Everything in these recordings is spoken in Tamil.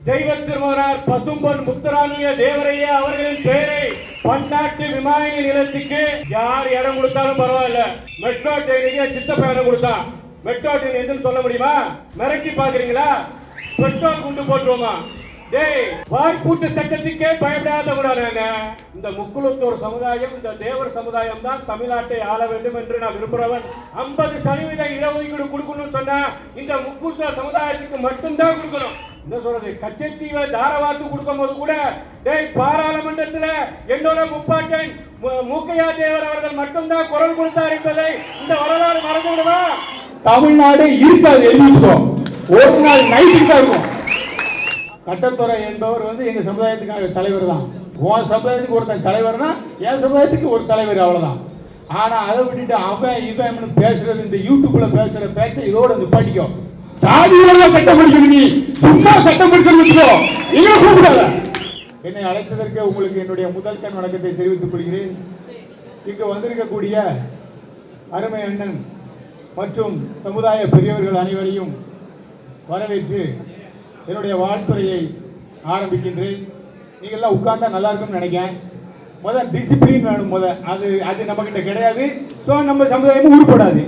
தெய்வ திருமகனார் பசும்பொன் முத்துராமிய தேவரையா அவர்களின் பெயரை பன்னாட்டு விமான நிலையத்துக்கு யார் இடம் கொடுத்தாலும் பரவாயில்ல. மெட்ரோ ட்ரெயினுக்கு சித்தப்பா இடம் கொடுத்தான். மெட்ரோ ட்ரெயின் எதுன்னு சொல்ல முடியுமா? மிரட்டி பாக்குறீங்களா? பெட்ரோல் குண்டு போட்டுருவோமா? வாய்ப்பூட்டு சட்டத்துக்கே பயப்படாத கூடாதுங்க. இந்த முக்குளத்தூர் சமுதாயம், இந்த தேவர் சமுதாயம் தான் தமிழ்நாட்டை ஆள வேண்டும் என்று நான் விரும்புறவன். 50% இடஒதுக்கீடு கொடுக்கணும்னு சொன்னா இந்த முக்குளத்தூர் சமுதாயத்துக்கு மட்டும்தான் கொடுக்கணும். என்ன சொல்றது, கச்சத்தீவை தாரவாத்து கொடுக்கும் போது கூட பாராளுமன்றத்தில் என்னோட முப்பாட்டன் மூக்கையா தேவர் அவர்கள் மட்டும்தான் குரல் கொடுத்தார் என்பதை இந்த வரலாறு மறந்து விடுவா? தமிழ்நாடு இருக்காது, எழுதிச்சோம். ஒரு நாள் நைட்டுக்கு தான் இருக்கும். கட்டத்துறை என்பவர் எங்க சமுதாயத்துக்கான தலைவர் தான். உன் சமுதாயத்துக்கு ஒருத்தன் தலைவர்னா என் சமுதாயத்துக்கு ஒரு தலைவர், அவ்வளவுதான். ஆனா அதை விட்டுட்டு அவன் இவன் பேசுறது, இந்த யூடியூப்ல பேசுற பேச்ச இதோட நிப்பாட்டிக்கோ. சாதியெல்லாம் சட்டம் படிக்கணும், நீ சும்மா சட்டம் படிக்கணும். கூப்பிடாத. என்னை அழைத்ததற்கு உங்களுக்கு என்னுடைய முதல் கண் வணக்கத்தை தெரிவித்துக் கொள்கிறேன். இங்கு வந்திருக்கக்கூடிய அருமை அண்ணன் மற்றும் சமுதாய பெரியவர்கள் அனைவரையும் வரவேற்று என்னுடைய வாழ்த்துறையை ஆரம்பிக்கின்றேன். நீங்கள்லாம் உட்கார்ந்தா நல்லா இருக்கும்னு நினைக்கிறேன். முதல் டிசிப்ளின் வேணும். அது நம்ம கிட்ட கிடையாது. ஸோ நம்ம சமுதாயமும் உருப்படாது.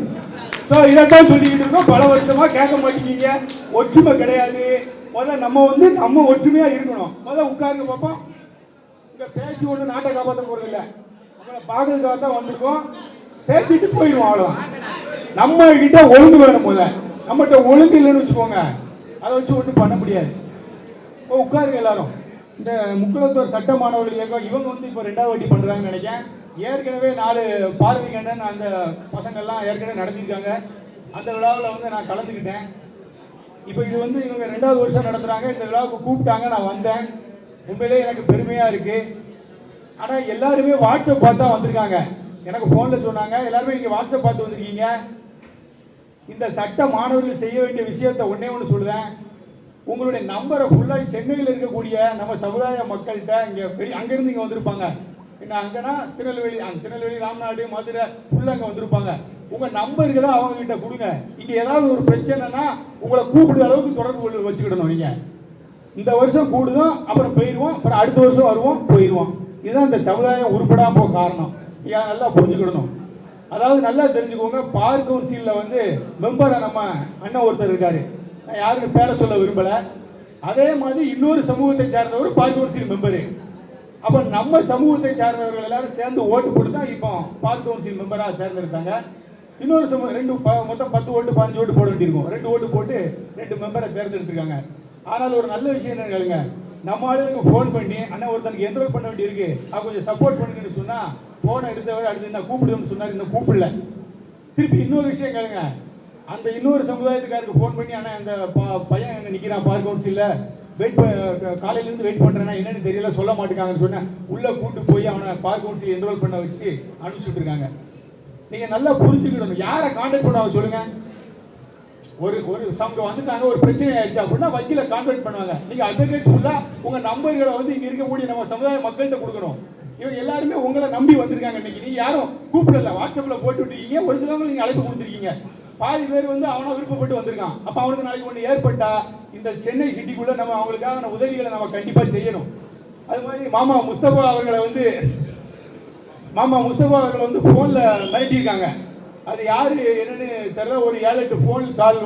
ஸோ இதைத்தான் சொல்லிக்கிட்டு இருக்கோம். பல வருஷமா கேட்க மாட்டேங்க. ஒற்றுமை கிடையாது. நம்ம ஒற்றுமையா இருக்கணும். உட்கார்ந்து பார்ப்போம். இங்க பேசி ஒன்று நாட்டை காப்பாற்ற போறது இல்லை. நம்மளை பார்க்கறதுக்காக தான் வந்திருக்கோம். பேசிட்டு போயிடுவோம், அவ்வளோதான். நம்ம கிட்ட ஒழுங்கு வேணும். நம்மகிட்ட ஒழுங்கு இல்லைன்னு வச்சுக்கோங்க, அதை வச்சு ஒன்றும் பண்ண முடியாது. இப்போ உட்காருங்க எல்லாரும். இந்த முக்குளத்தூர் சட்ட மாணவர்கள் இயக்கம் இவங்க இப்போ 2வது வாட்டி பண்ணுறாங்கன்னு நினைக்கிறேன். ஏற்கனவே 4 பாரதி கண்டன் அந்த பசங்கள்லாம் ஏற்கனவே நடத்திருக்காங்க. அந்த விழாவில் நான் கலந்துக்கிட்டேன். இப்போ இது இவங்க 2வது வருஷம் நடத்துகிறாங்க. இந்த விழாவுக்கு கூப்பிட்டாங்க, நான் வந்தேன். உண்மையிலே எனக்கு பெருமையாக இருக்குது. ஆனால் எல்லாருமே வாட்ஸ்அப் பார்த்து தான் வந்திருக்காங்க. எனக்கு ஃபோனில் சொன்னாங்க, எல்லாருமே நீங்கள் வாட்ஸ்அப் பார்த்து வந்திருக்கீங்க. இந்த சட்ட மாணவர்கள் செய்ய வேண்டிய விஷயத்தை ஒன்று சொல்லுவேன். உங்களுடைய நம்பரை ஃபுல்லாக சென்னையில் இருக்கக்கூடிய நம்ம சமுதாய மக்கள்கிட்ட அங்கேருந்து இங்கே வந்திருப்பாங்க. என்ன அங்கன்னா திருநெல்வேலி, ராமநாடு, மதுரை ஃபுல்லாக அங்கே வந்திருப்பாங்க. உங்கள் நம்பர்களை அவங்ககிட்ட கொடுங்க. இங்கே ஏதாவது ஒரு பிரச்சனைனா உங்களை கூப்பிடுற அளவுக்கு தொடர்பு வச்சுக்கிடணும். நீங்கள் இந்த வருஷம் கூடுதோம், அப்புறம் போயிடுவோம், அப்புறம் அடுத்த வருஷம் வருவோம், போயிடுவோம். இதுதான் இந்த சமுதாயம் உருப்படாம போக காரணம். ஏன் நல்லா புரிஞ்சுக்கிடணும். அதாவது நல்லா தெரிஞ்சுக்கோங்க. பார் கவுன்சிலில் மெம்பரை நம்ம அண்ணன் ஒருத்தர் இருக்காரு. நான் யாருக்கும் பேரை சொல்ல விரும்பலை. அதே மாதிரி இன்னொரு சமூகத்தை சார்ந்தவர் பார் கவுன்சில் மெம்பரு. அப்போ நம்ம சமூகத்தை சார்ந்தவர்கள் எல்லாரும் சேர்ந்து ஓட்டு போட்டு தான் இப்போ பார் கவுன்சில் மெம்பராக தேர்ந்தெடுத்தாங்க. இன்னொரு மொத்தம் 10 ஓட்டு 15 ஓட்டு போட வேண்டியிருக்கும். 2 ஓட்டு போட்டு 2 மெம்பரை தேர்ந்தெடுத்திருக்காங்க. ஆனால் ஒரு நல்ல விஷயம் என்ன கேளுங்க, நம்ம ஆளுக்கு ஃபோன் பண்ணி அண்ணன் ஒருத்தனுக்கு என்ரோல் பண்ண வேண்டியிருக்கு, அது கொஞ்சம் சப்போர்ட் பண்ணுங்கன்னு சொன்னால் போனை எடுத்தவர் அடுத்து நான் கூப்பிடுவேன்னு சொன்னார். இன்னும் கூப்பிடல. திருப்பி இன்னொரு விஷயம் கேளுங்க, அந்த இன்னொரு சமுதாயத்துக்காருக்கு ஃபோன் பண்ணி ஆனால் அந்த பையன் என்ன நிற்கிறான் பார் கவுன்சிலில் காலையிலேருந்து வெயிட் பண்ணுறேன்னா என்னன்னு தெரியல, சொல்ல மாட்டேங்காங்கன்னு சொன்னேன். உள்ளே கூட்டு போய் அவனை பார் கவுன்சில் என்ரோல் பண்ண வச்சு அனுப்பிச்சுட்டு இருக்காங்க. நீங்கள் நல்லா புரிஞ்சுக்கிடணும். யாரை கான்டாக்ட் பண்ண சொல்லுங்கள். ஒரு சமூகம் வந்துட்டாங்க, ஒரு பிரச்சனை ஆயிடுச்சு அப்படின்னா வக்கீல கான்டாக்ட் பண்ணுவாங்க. நீங்கள் அட்வொகேட் ஃபுல்லாக உங்கள் நம்பர்களை இங்கே இருக்கக்கூடிய நம்ம சமுதாய மக்கள்கிட்ட கொடுக்கணும். இவங்க எல்லாருமே உங்களை நம்பி வந்திருக்காங்க. இன்னைக்கு நீங்க யாரும் கூப்பிடல, வாட்ஸ்அப்ல போட்டு விட்டுருக்கீங்க. ஒரு சிலவங்க நீங்க அழைப்பு கொடுத்துருக்கீங்க. பாதி பேர் அவனை விருப்பப்பட்டு வந்திருக்கான். அப்ப அவனுக்கு நாளைக்கு ஒன்று ஏற்பட்டா இந்த சென்னை சிட்டிக்குள்ள நம்ம அவங்களுக்கான உதவிகளை நம்ம கண்டிப்பா செய்யணும். அது மாதிரி மாமா முஸ்தபா அவர்களை போன்ல மிரட்டியிருக்காங்க. அது யாரு என்னன்னு தெரியல. ஒரு 7-8 போன் கால்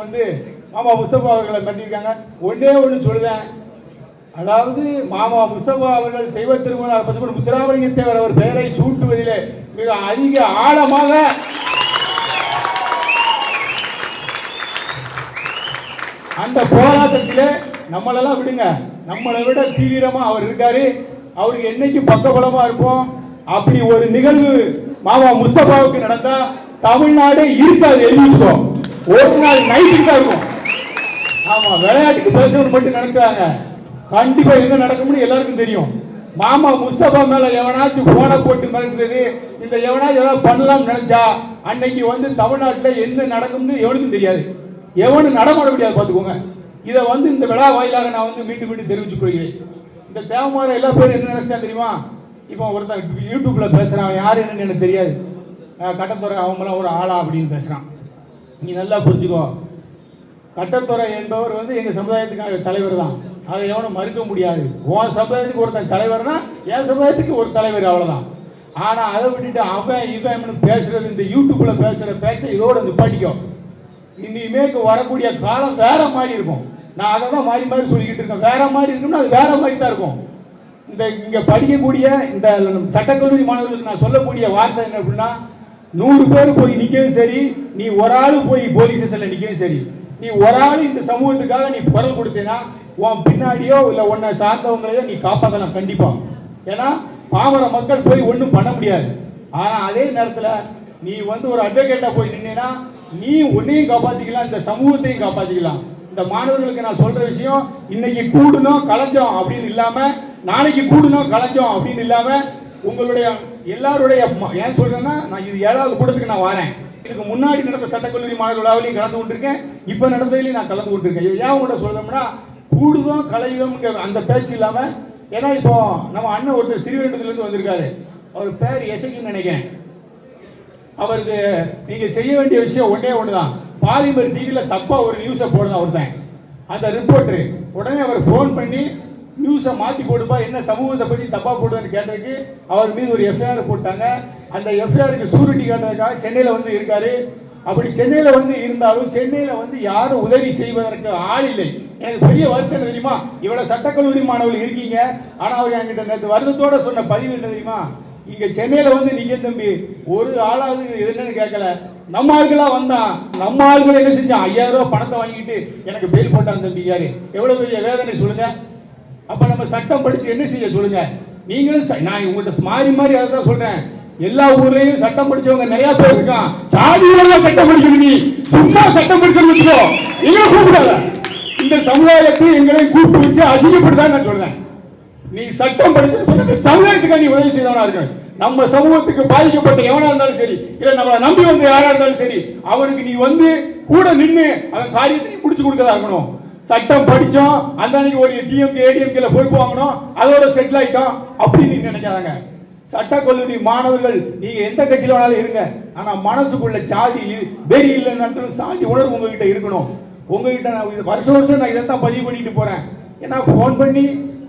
மாமா முஸ்தபா அவர்களை மிரட்டியிருக்காங்க. ஒன்று சொல்லுவேன். அதாவது மாமா முஸ்தபா அவர்கள் தெய்வ திருமணம் பசும்பொன் முத்துராமலிங்க தேவர் அவர் பெயரை சூட்டுவதிலே மிக அதிக ஆழமாக அந்த போராட்டத்திலே நம்மளெல்லாம் விடுங்க, நம்மளை விட தீவிரமா அவர் இருக்காரு. அவருக்கு என்னைக்கு பக்கபலமா இருப்போம். அப்படி ஒரு நிகழ்வு மாமா முஸ்தபாவுக்கு நடந்தா தமிழ்நாடு இருக்காது, எழுதிச்சோம். ஒரு நாள் நைட்டுக்கு தான் இருக்கும். ஆமா, விளையாட்டுக்கு பேசுறது மட்டும் நடக்கிறாங்க. கண்டிப்பா என்ன நடக்கும்னு எல்லாருக்கும் தெரியும். மாமா முஸ்தபா மேல எவனாச்சும் போனை போட்டு மிரட்டுறது, இந்த எவனாச்சும் ஏதாவது பண்ணலாம்னு நினைச்சா அன்னைக்கு தமிழ்நாட்டில் என்ன நடக்கும்னு எவனுக்கும் தெரியாது. எவனும் நடமாட முடியாது. பார்த்துக்கோங்க. இதை இந்த விழா வாயிலாக நான் மீண்டும் தெரிவிச்சுக் கொள்கிறேன். இந்த தேவமார எல்லா பேரும் என்ன நினைச்சா தெரியுமா? இப்போ ஒருத்தன் யூடியூப்ல பேசுறான், யாரு என்னன்னு எனக்கு தெரியாது. கட்டத்துறை அவங்களாம் ஒரு ஆளா அப்படின்னு பேசுறான். நீ நல்லா புரிஞ்சுக்கோ. கட்டத்துறை என்பவர் எங்க சமுதாயத்துக்கான தலைவர் தான். அதை எவனும் மறுக்க முடியாது. உன் சமுதாயத்துக்கு ஒருத்தன் தலைவர்னா என் சமுதாயத்துக்கு ஒரு தலைவர், அவ்வளோதான். ஆனால் அதை விட்டுட்டு அவன் இவன் பேசுறது, இந்த யூடியூப்ல பேசுகிற பேச்சை இதோட நிப்பாட்டிக்கும். இனிமேக்கு வரக்கூடிய காலம் வேற மாதிரி இருக்கும். நான் அதை தான் மாறி மாறி சொல்லிக்கிட்டு இருக்கேன். வேற மாதிரி இருக்கும்னா அது வேற மாதிரி தான் இருக்கும். இங்க படிக்கக்கூடிய இந்த சட்டக்கல்லூரி மாணவர்களுக்கு நான் சொல்லக்கூடிய வார்த்தை என்ன அப்படின்னா, 100 பேர் போய் நிற்கவும் சரி, நீ ஒரு ஆள் போய் போலீஸ் ஸ்டேஷன்ல நிற்கவும் சரி, நீ ஒரு ஆள் இந்த சமூகத்துக்காக நீ குரல் கொடுத்தீங்கன்னா உன் பின்னாடியோ இல்லை உன்னை சார்ந்தவங்களையோ நீ காப்பாற்றலாம் கண்டிப்பா. ஏன்னா பாமர மக்கள் போய் ஒன்றும் பண்ண முடியாது. ஆனா அதே நேரத்தில் நீ ஒரு அட்வொகேட்டா போய் நின்னா நீ உன்னையும் காப்பாற்றிக்கலாம், இந்த சமூகத்தையும் காப்பாற்றிக்கலாம். இந்த மாணவர்களுக்கு நான் சொல்ற விஷயம், இன்னைக்கு கூடணும் கலைஞ்சோம் அப்படின்னு இல்லாம, நாளைக்கு கூடணும் கலைஞ்சோம் அப்படின்னு இல்லாம, உங்களுடைய எல்லாருடைய ஏன் சொல்றேன்னா, நான் இது 7வது கூட்டத்துக்கு நான் வரேன். இதுக்கு முன்னாடி நடந்த சட்டக்கல்லூரி மாணவர் விழாவிலையும் கலந்து கொண்டிருக்கேன், இப்ப நடந்ததுலையும் நான் கலந்து கொண்டிருக்கேன். ஏன் உங்கள்கிட்ட சொல்றோம்னா, கூடுதோம் கலையும் அந்த பேச்சு இல்லாம, ஏன்னா இப்போ நம்ம அண்ணன் ஒருத்தர் சிறுவேண்டத்துல இருந்து வந்திருக்காரு, அவர் பேர் எசகின்னு நினைக்கிறேன். அவருக்கு நீங்க செய்ய வேண்டிய விஷயம் ஒன்றே ஒண்ணுதான், பாலிமர் டிவியில தப்பா ஒரு நியூஸை போடுதான் ஒருத்தன், அந்த ரிப்போர்ட்டர் உடனே அவர் போன் பண்ணி நியூஸை மாற்றி போடுப்பா, என்ன சமூகத்தை பற்றி தப்பா போடுன்னு கேட்டதுக்கு அவர் மீது ஒரு எஃப்ஐஆர் போட்டாங்க. அந்த எஃப்ஐஆருக்கு சூரிட்டி காட்டுறதுக்காக சென்னையில் இருக்காரு. அப்படி சென்னையில் இருந்தாலும் சென்னையில் யாரும் உதவி செய்வதற்கு ஆள் இல்லை. எனக்கு பெரிய வருத்தம் தெரியுமா, இவ்வளவு சட்டக்கல்லூரி மாணவர்கள் இருக்கீங்க, ஆனா அவர் என்கிட்ட நேற்று வருத்தத்தோட சொன்ன பதிவு என்ன தெரியுமா, இங்க சென்னையில நீங்க தம்பி ஒரு ஆளாவது என்னன்னு கேட்கல, நம்ம ஆளுகளா வந்தா நம்ம ஆளுகளை என்ன செஞ்சான், 5000 ரூபாய் பணத்தை வாங்கிட்டு எனக்கு பெயில் போட்டாங்க தம்பி. யாரு எவ்வளவு பெரிய வேதனை சொல்லுங்க. அப்ப நம்ம சட்டம் படிச்சு என்ன செய்ய சொல்லுங்க. நீங்களும் நான் உங்கள்கிட்ட மாறி மாறி அதான் சொல்றேன், எல்லா ஊர்லயும் சட்டம் படிச்சவங்க நிறைய பேர் இருக்கான். சாதியெல்லாம் சட்டம் படிக்கணும், நீ சும்மா சட்டம் படிக்கணும் எங்களை கூப்பிடாத, இந்த சமுதாயத்தை எங்களை கூப்பிட்டு வச்சு அதிகப்படுதான் நான் சொல்றேன். நீ சட்டம் படிச்சு சமுதாயத்துக்கு நீ உதவி செய்தவனா இருக்க, நம்ம சமூகத்துக்கு பாதிக்கப்பட்ட எவனா இருந்தாலும் சரி, இல்ல நம்மளை நம்பி யாரா இருந்தாலும் சரி, அவனுக்கு நீ கூட நின்று அவன் காரியத்தை முடிச்சு கொடுக்கறதா இருக்கணும். சட்டம் படிச்சோம், அந்த அன்னைக்கு ஒரு டிஎம்கே ஏடிஎம்கேல பொறுப்பு வாங்கணும், அதோட செட்டில் ஆயிட்டோம் அப்படின்னு நீங்க நினைக்காதாங்க. சட்டக்கல்லூரி மாணவர்கள் நீங்க எந்த கட்சியில வேணாலும் இருங்க, ஆனா மனசுக்குள்ள சாதி வெறி இல்லைன்னு சாதி உணர்வு உங்ககிட்ட இருக்கணும். உங்ககிட்ட நான் வருஷம் நான் இதைத்தான் பதிவு பண்ணிட்டு போறேன். ஏன்னா போன் பண்ணி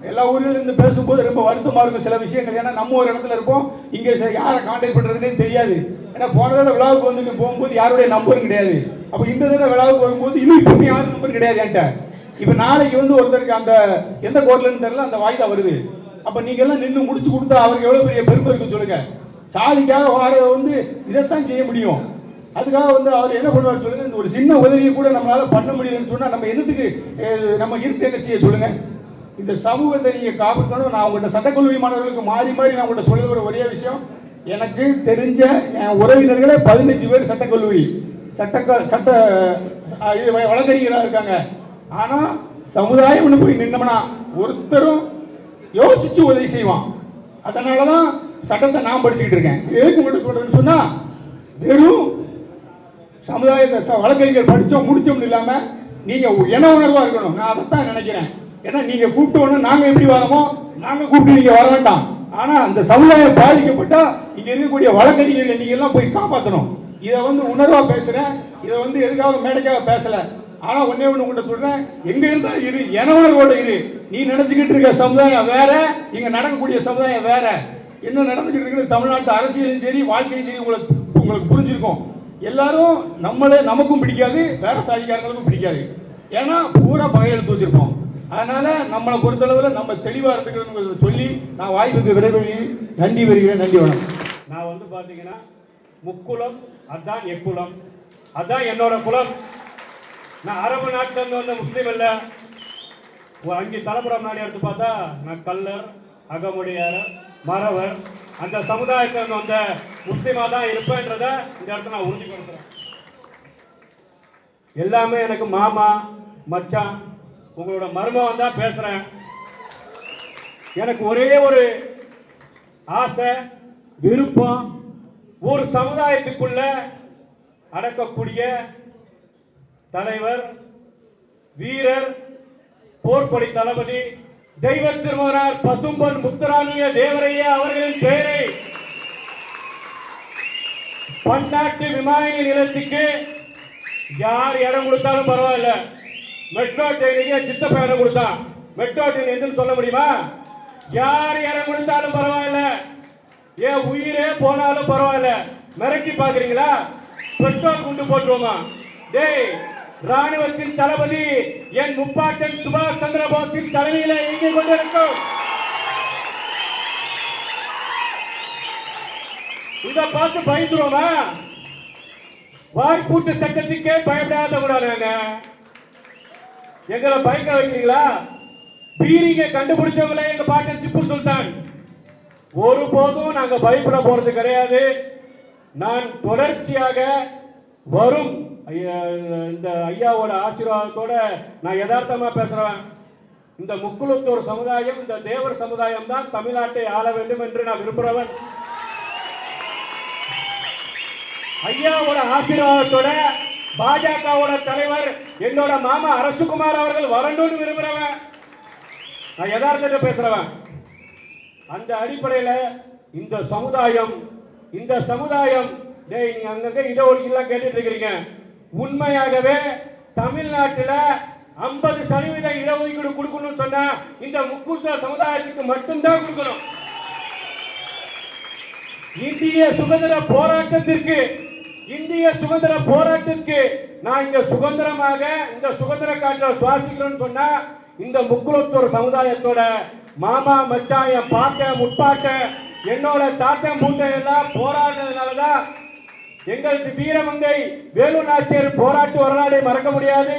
எல்லா ஊர்ல இருந்து பேசும்போது ரொம்ப வருத்தமா இருக்கும் சில விஷயங்கள். ஏன்னா நம்ம ஒரு இடத்துல இருப்போம், இங்க யாரை கான்டாக்ட் பண்றதுன்னே தெரியாது. ஏன்னா போன தடவை விழாவுக்கு போகும்போது யாருடைய நம்பரும் கிடையாது. அப்ப இந்த தடவை விழாவுக்கு வரும்போது இன்னும் யாரும் நம்பர் கிடையாது என்கிட்ட. இப்ப நாளைக்கு ஒருத்தருக்கு அந்த எந்த கோர்ட்லன்னு தெரியல, அந்த வாய்தா வருது. அப்ப நீங்க எல்லாம் நின்று முடிச்சு கொடுத்தா அவருக்கு எவ்வளவு பெரிய பெருமை இருக்கு சொல்லுங்க. சாதிக்காக வார இதைத்தான் செய்ய முடியும். அதுக்காக அவர் என்ன பண்ணுவார் சொல்லுங்க. இந்த ஒரு சின்ன உதவியை கூட நம்மளால பண்ண முடியலன்னு சொன்னா நம்ம என்னத்துக்கு நம்ம இருக்க என்ன செய்ய சொல்லுங்க. இந்த சமூகத்தை நீங்க காப்பாற்றணும். நான் உங்கள்கிட்ட சட்டக்கல்லூரி மாணவர்களுக்கு மாறி மாறி நான் உங்கள்கிட்ட சொல்ல ஒரே விஷயம், எனக்கு தெரிஞ்ச என் உறவினர்களே 15 பேர் சட்டக்கல்லூரி சட்ட வழக்கறிஞராக இருக்காங்க. ஆனா சமுதாயம் போய் நின்னோம்னா ஒருத்தரும் யோசிச்சு உதவி செய்வான். அதனாலதான் சட்டத்தை நான் படிச்சுக்கிட்டு இருக்கேன். எதுக்கு மட்டும் சொல்றேன்னு சொன்னா, வெறும் சமுதாயத்தை வழக்கறிஞர் படிச்சோம் முடிச்சோம் இல்லாம நீங்க என உணர்வா இருக்கணும். நான் அதைத்தான் நினைக்கிறேன். ஏன்னா நீங்க கூப்பிட்டு நாங்க எப்படி வரமோ நாங்க கூப்பிட்டு நீங்க வர வேண்டாம். ஆனா அந்த சமுதாயம் பாதிக்கப்பட்டா இங்க இருக்கக்கூடிய வழக்கறிஞர்கள் நீங்க எல்லாம் போய் காப்பாற்றணும். இதை உணர்வா பேசுறேன். இதை எதுக்காக மேடைக்காக பேசல. ஆனா ஒன்னே ஒண்ணு உங்கள்கிட்ட சொல்றேன், எங்க இருந்தா இரு, என உணர்வோட இரு. நீ நினைச்சுக்கிட்டு இருக்க சமுதாயம் வேற, இங்க நடக்கக்கூடிய சமுதாயம் வேற. என்ன நடந்துகிட்டு இருக்கு தமிழ்நாட்டு அரசியலும் சரி வாழ்க்கையும் சரி உங்களுக்கு புரிஞ்சிருக்கும். எல்லாரும் நமக்கும் பிடிக்காது, வேற சாதிக்காரங்களுக்கும் பிடிக்காது. ஏன்னா பூரா பகையெழுத்து வச்சிருக்கோம். அதனால நம்மளை பொறுத்தளவில் நம்ம தெளிவா இருந்துக்கிறோம் சொல்லி நான் வாய்ப்புக்கு விரைவில் நன்றி வருகிறேன். நன்றி வணக்கம். நான் பாத்தீங்கன்னா முக்குலம், அதான் எக்குலம், அதான் என்னோட குலம். நான் அரபு நாட்டுல இருந்து வந்த முஸ்லீம் இல்ல. ஒரு 5 தலைமுறை முன்னாடி எடுத்து பார்த்தா நான் கல்லர், அகமுடையார், மறவர் அந்த சமுதாயத்துல இருந்து வந்த முஸ்லீமா தான் இருப்பேன்றத இந்த இடத்துல நான் உறுதிப்படுத்துறேன். எல்லாமே எனக்கு மாமா மச்சான், உங்களோட மருமகன் தான் பேசுறேன். எனக்கு ஒரே ஒரு ஆசை, விருப்பம், ஒரு சமுதாயத்துக்குள்ள அடக்கக்கூடிய தலைவர், வீரர், போர்ப்படை தளபதி தெய்வ திருமகனார் பசும்பொன் முத்துராமலிங்க தேவரையா அவர்களின் பெயரை பன்னாட்டு விமான நிலையத்துக்கு யார் இடம் கொடுத்தாலும் பரவாயில்ல. மெட்ரோ ட்ரெயினுக்கு சித்தப்ப இடம் கொடுத்தான், மெட்ரோ ட்ரெயின் எதுன்னு சொல்ல முடியுமா? யார் இடம் கொடுத்தாலும் பரவாயில்ல, ஏன் உயிரே போனாலும் பரவாயில்ல, மிரட்டி பாக்குறீங்களா? பெட்ரோல் குண்டு போட்டுருவோமா? டேய், ராணுவத்தின் தளபதி என் முப்பாட்டன் சுபாஷ் சந்திர போஸின் தலைமையில இயங்கிக் கொண்டிருக்கும். இத பார்த்து பயந்துருவோமா? வாய்ப்பூட்டு சட்டத்துக்கே பயப்படாத கூடாது. எங்களை பயக்க வைக்கிறீங்களா? பீரிங்க கண்டுபிடிச்சவங்களே எங்க பாட்டன் திப்பு சுல்தான். ஒருபோதும் நாங்க பயப்பட போறது கிடையாது. நான் தொடர்ச்சியாக வரும் இந்த ஐயாவோட ஆசீர்வாதத்தோட நான் யதார்த்தமா பேசுறேன். இந்த முக்குளத்தூர் சமுதாயம், இந்த தேவர் சமுதாயம் தான் தமிழ்நாட்டை ஆள வேண்டும் என்று நான் விரும்புறவன். ஐயாவோட ஆசீர்வாதத்தோட பாஜகவோட தலைவர் என்னோட மாமா அரசுகுமார் அவர்கள் வரணும்னு விரும்புறவன். நான் யதார்த்தத்தை பேசுறவன். அந்த அடிப்படையில இந்த சமுதாயம் நீங்க அங்கங்க இடஒதுக்கீடுலாம் கேட்டுட்டு இருக்கிறீங்க. உண்மையாகவே தமிழ்நாட்டில் 50% இடஒதுக்கீடு கொடுக்கணும்னு சொன்னா இந்த முக்குளத்தூர் சமுதாயத்துக்கு மட்டும்தான் கொடுக்கணும். இந்திய சுதந்திர போராட்டத்திற்கு நான் இங்க சுதந்திரமாக இந்த சுதந்திர காற்றை சுவாசிக்கிறேன்னு சொன்னா இந்த முக்குளத்தூர் சமுதாயத்தோட மாமா மச்சான், என் பாட்ட முப்பாட்ட, என்னோட தாத்தன் பூட்டை எல்லாம் போராடுறதுனாலதான் எங்களுக்கு வீரமங்கை வேலு நாச்சியார் போராட்ட வரலாறை மறக்க முடியாது.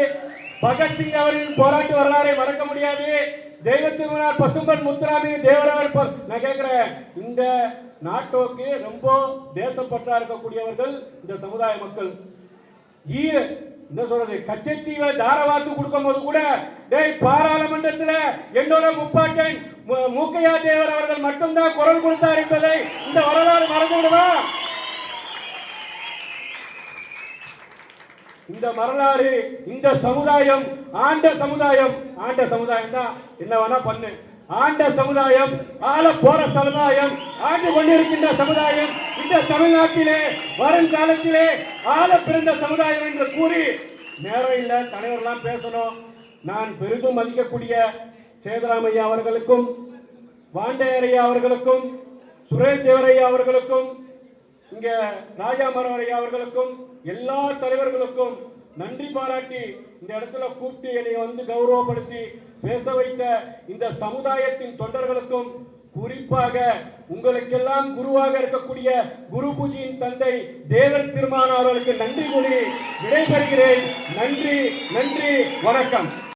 பகத்சிங் அவர்களின் போராட்ட வரலாறை மறக்க முடியாது. தெய்வத்திருமனார் பசும்பன் முத்துராமி தேவராவர். நான் கேட்கிறேன், இந்த நாட்டோக்கு ரொம்ப தேசப்பற்றா இருக்கக்கூடியவர்கள் இந்த சமுதாய மக்கள். என்ன சொல்றது, கச்சத்தீவை தாரவாத்து கொடுக்கும் போது கூட பாராளுமன்றத்தில் என்னோட முப்பாட்டன் மூக்கையா தேவர் அவர்கள் மட்டும்தான் குரல் கொடுத்தார் என்பதை இந்த வரலாறு மறந்து விடுவா? இந்த வரலாறு, இந்த சமுதாயம் ஆண்ட சமுதாயம் தான். என்ன வேணா பண்ணு. ஆண்ட சமுதாயம், ஆள போற சமுதாயம், ஆண்டு கொண்டிருக்கின்ற சமுதாயம் இந்த தமிழ்நாட்டிலே வருங்காலத்திலே ஆள பிறந்த சமுதாயம் என்று கூறி, நேரம் இல்ல, தலைவர்லாம் பேசணும். நான் பெரிதும் மதிக்கக்கூடிய சேதுராமையா அவர்களுக்கும், வாண்டையரையா அவர்களுக்கும், சுரேஷ் தேவரையா அவர்களுக்கும், இங்க ராஜா மரவரையா அவர்களுக்கும், எல்லா தலைவர்களுக்கும் நன்றி பாராட்டி இந்த இடத்துல கூப்பிட்டு என்னை வந்து கௌரவப்படுத்தி பேச வைத்த இந்த சமுதாயத்தின் தொண்டர்களுக்கும், குறிப்பாக உங்களுக்கெல்லாம் குருவாக இருக்கக்கூடிய குரு பூஜையின் தந்தை தேவர் திருமான் அவர்களுக்கு நன்றி கூறி விடைபெறுகிறேன். நன்றி, வணக்கம்.